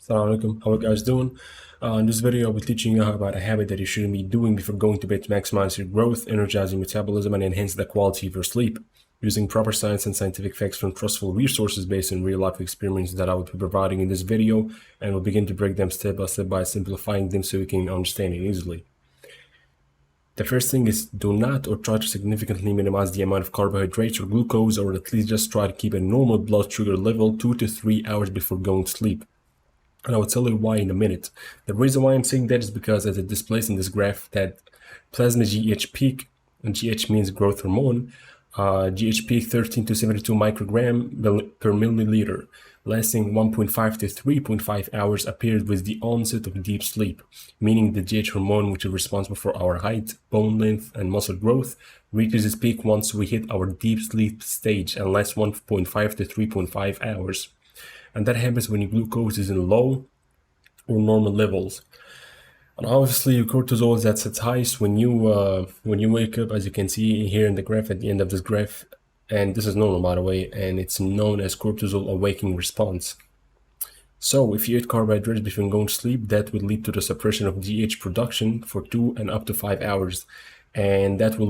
Assalamu alaikum. How are you guys doing? In this video, I'll be teaching you about a habit that you shouldn't be doing before going to bed to maximize your growth, energize your metabolism, and enhance the quality of your sleep. Using proper science and scientific facts from trustful resources based on real-life experiences that I will be providing in this video, and we'll begin to break them step by simplifying them so you can understand it easily. The first thing is do not or try to significantly minimize the amount of carbohydrates or glucose, or at least just try to keep a normal blood sugar level 2 to 3 hours before going to sleep. And I will tell you why in a minute. The reason why I'm saying that is because as it displays in this graph that plasma GH peak, and GH means growth hormone, GH peak 13 to 72 microgram per milliliter, lasting 1.5 to 3.5 hours, appeared with the onset of deep sleep, meaning the GH hormone, which is responsible for our height, bone length, and muscle growth, reaches its peak once we hit our deep sleep stage and lasts 1.5 to 3.5 hours. And that happens when your glucose is in low or normal levels. And obviously your cortisol is at its highest when you wake up, as you can see here in the graph at the end of this graph. And this is normal, by the way, and it's known as cortisol awakening response. So if you eat carbohydrates before going to sleep, that will lead to the suppression of GH production for 2 and up to 5 hours. And that will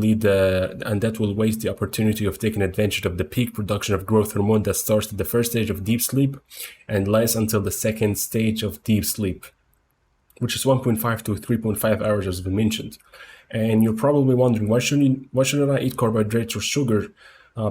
waste the opportunity of taking advantage of the peak production of growth hormone that starts at the first stage of deep sleep and lasts until the second stage of deep sleep, which is 1.5 to 3.5 hours, as we mentioned. And you're probably wondering, why shouldn't I eat carbohydrates or sugar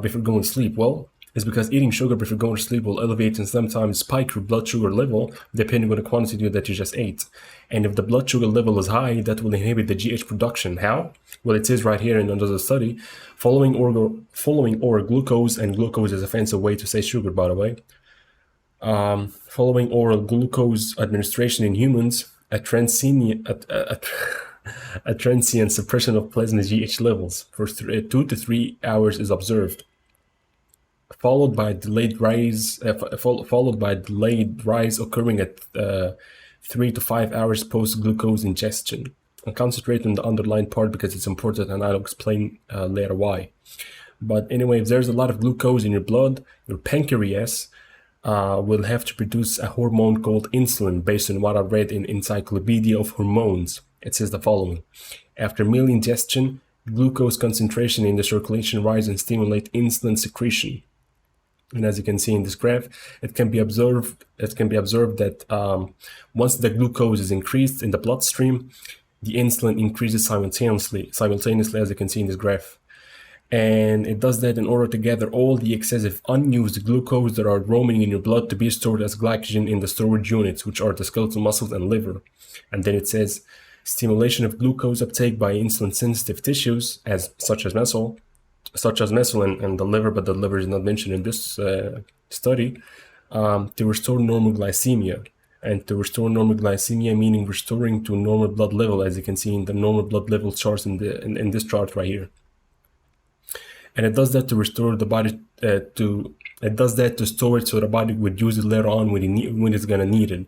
before going to sleep? Well, it's because eating sugar before going to sleep will elevate and sometimes spike your blood sugar level depending on the quantity that you just ate. And if the blood sugar level is high, that will inhibit the GH production. How? Well, it says right here in another study, following oral glucose, and glucose is a fancy way to say sugar, by the way. Following oral glucose administration in humans, a transient suppression of plasma GH levels for 2 to 3 hours is observed, followed by delayed rise occurring at 3 to 5 hours post glucose ingestion. I'll concentrate on the underlying part because it's important, and I'll explain later why. But anyway, if there's a lot of glucose in your blood, your pancreas will have to produce a hormone called insulin based on what I read in Encyclopedia of Hormones. It says the following: after meal ingestion, glucose concentration in the circulation rise and stimulate insulin secretion. And as you can see in this graph, it can be observed that once the glucose is increased in the bloodstream, the insulin increases simultaneously, as you can see in this graph. And it does that in order to gather all the excessive unused glucose that are roaming in your blood to be stored as glycogen in the storage units, which are the skeletal muscles and liver. And then it says stimulation of glucose uptake by insulin-sensitive tissues, such as muscle and the liver, but the liver is not mentioned in this study, to restore normal glycemia. And to restore normal glycemia, meaning restoring to normal blood level, as you can see in the normal blood level charts in this chart right here. And it does that to restore the body to store it so the body would use it later on when it's gonna need it,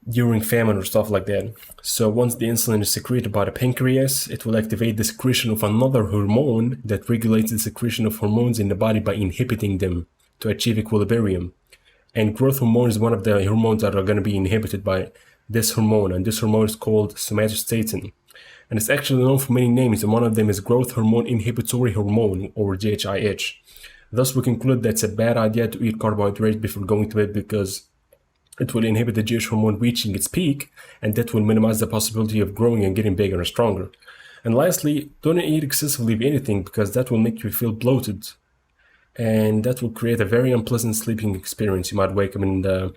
during famine or stuff like that. So once the insulin is secreted by the pancreas, it will activate the secretion of another hormone that regulates the secretion of hormones in the body by inhibiting them to achieve equilibrium. And growth hormone is one of the hormones that are going to be inhibited by this hormone, and this hormone is called somatostatin. And it's actually known for many names, and one of them is growth hormone inhibitory hormone, or GHIH. Thus, we conclude that it's a bad idea to eat carbohydrates before going to bed because it will inhibit the GH hormone reaching its peak, and that will minimize the possibility of growing and getting bigger and stronger. And lastly, don't eat excessively of anything because that will make you feel bloated, and that will create a very unpleasant sleeping experience. You might wake up in the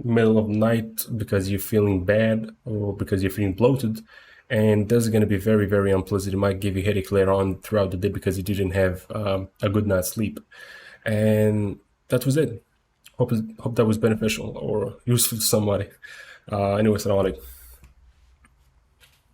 middle of the night because you're feeling bad or because you're feeling bloated, and this is going to be very, very unpleasant. It might give you a headache later on throughout the day because you didn't have a good night's sleep. And that was it. Hope that was beneficial or useful to somebody. Anyway, assalamu alaikum.